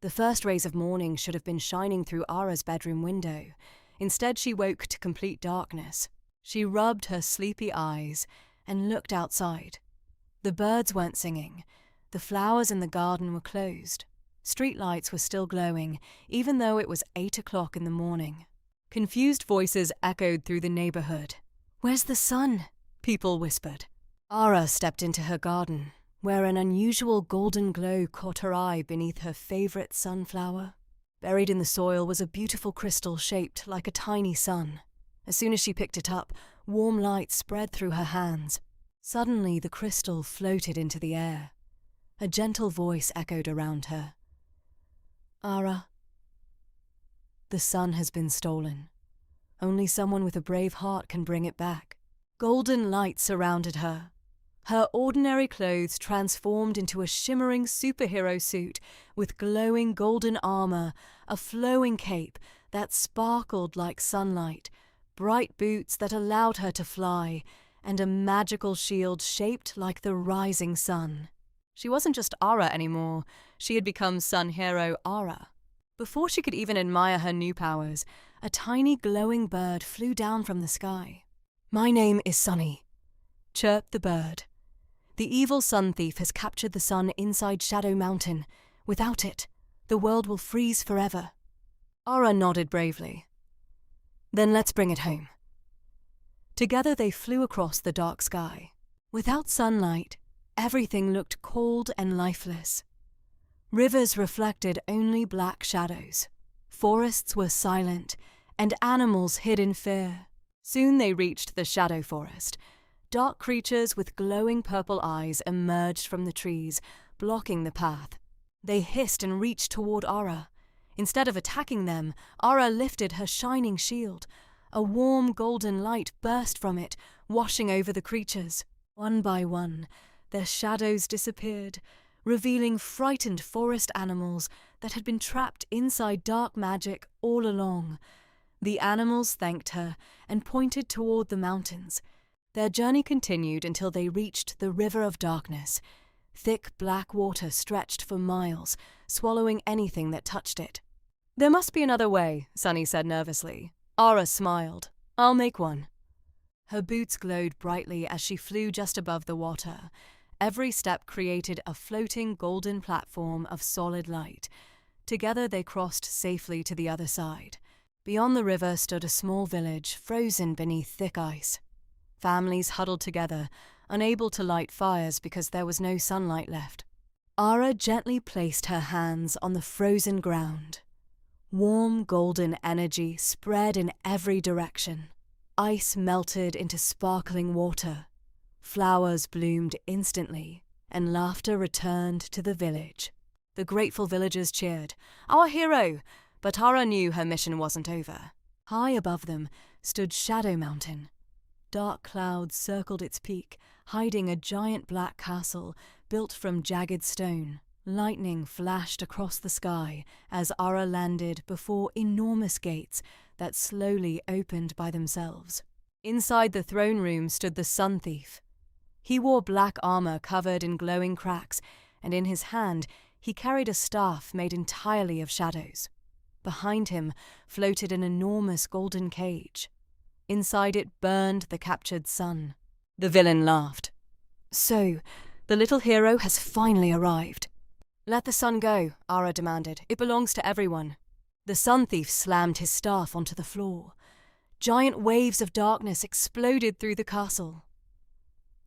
The first rays of morning should have been shining through Aara's bedroom window. Instead, she woke to complete darkness. She rubbed her sleepy eyes and looked outside. The birds weren't singing. The flowers in the garden were closed. Streetlights were still glowing, even though it was 8 o'clock in the morning. Confused voices echoed through the neighborhood. "Where's the sun?" people whispered. Aara stepped into her garden, where an unusual golden glow caught her eye beneath her favorite sunflower. Buried in the soil was a beautiful crystal shaped like a tiny sun. As soon as she picked it up, warm light spread through her hands. Suddenly, the crystal floated into the air. A gentle voice echoed around her. "Aara, the sun has been stolen. Only someone with a brave heart can bring it back." Golden light surrounded her. Her ordinary clothes transformed into a shimmering superhero suit with glowing golden armor, a flowing cape that sparkled like sunlight, bright boots that allowed her to fly, and a magical shield shaped like the rising sun. She wasn't just Aara anymore. She had become Sunhero Ara. Before she could even admire her new powers, a tiny glowing bird flew down from the sky. "My name is Sunny," chirped the bird. "The evil sun thief has captured the sun inside Shadow Mountain. Without it, the world will freeze forever." Aara nodded bravely. "Then let's bring it home." Together they flew across the dark sky. Without sunlight, everything looked cold and lifeless. Rivers reflected only black shadows. Forests were silent, and animals hid in fear. Soon they reached the shadow forest. Dark creatures with glowing purple eyes emerged from the trees, blocking the path. They hissed and reached toward Aara. Instead of attacking them, Aara lifted her shining shield. A warm golden light burst from it, washing over the creatures. One by one, their shadows disappeared, revealing frightened forest animals that had been trapped inside dark magic all along. The animals thanked her and pointed toward the mountains. Their journey continued until they reached the River of Darkness. Thick black water stretched for miles, swallowing anything that touched it. "There must be another way," Sunny said nervously. Aara smiled. "I'll make one." Her boots glowed brightly as she flew just above the water. Every step created a floating golden platform of solid light. Together they crossed safely to the other side. Beyond the river stood a small village, frozen beneath thick ice. Families huddled together, unable to light fires because there was no sunlight left. Aara gently placed her hands on the frozen ground. Warm golden energy spread in every direction. Ice melted into sparkling water. Flowers bloomed instantly, and laughter returned to the village. The grateful villagers cheered, "Our hero!" But Aara knew her mission wasn't over. High above them stood Shadow Mountain. Dark clouds circled its peak, hiding a giant black castle built from jagged stone. Lightning flashed across the sky as Aara landed before enormous gates that slowly opened by themselves. Inside the throne room stood the Sun Thief. He wore black armor covered in glowing cracks, and in his hand he carried a staff made entirely of shadows. Behind him floated an enormous golden cage. Inside it burned the captured sun. The villain laughed. "So, the little hero has finally arrived." "Let the sun go," Aara demanded. "It belongs to everyone." The Sun Thief slammed his staff onto the floor. Giant waves of darkness exploded through the castle.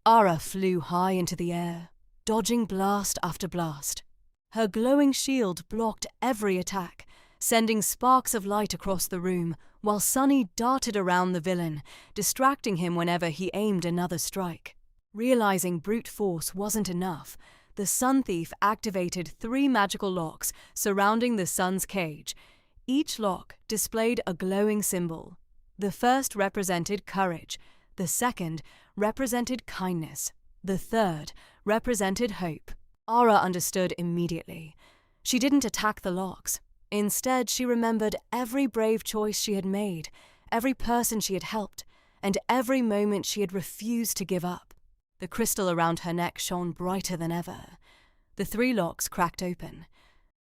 Aara flew high into the air, dodging blast after blast. Her glowing shield blocked every attack, sending sparks of light across the room, while Sunny darted around the villain, distracting him whenever he aimed another strike. Realizing brute force wasn't enough, the Sun Thief activated 3 magical locks surrounding the sun's cage. Each lock displayed a glowing symbol. The first represented courage, the second represented kindness, the third represented hope. Aara understood immediately. She didn't attack the locks. Instead, she remembered every brave choice she had made, every person she had helped, and every moment she had refused to give up. The crystal around her neck shone brighter than ever. The 3 locks cracked open,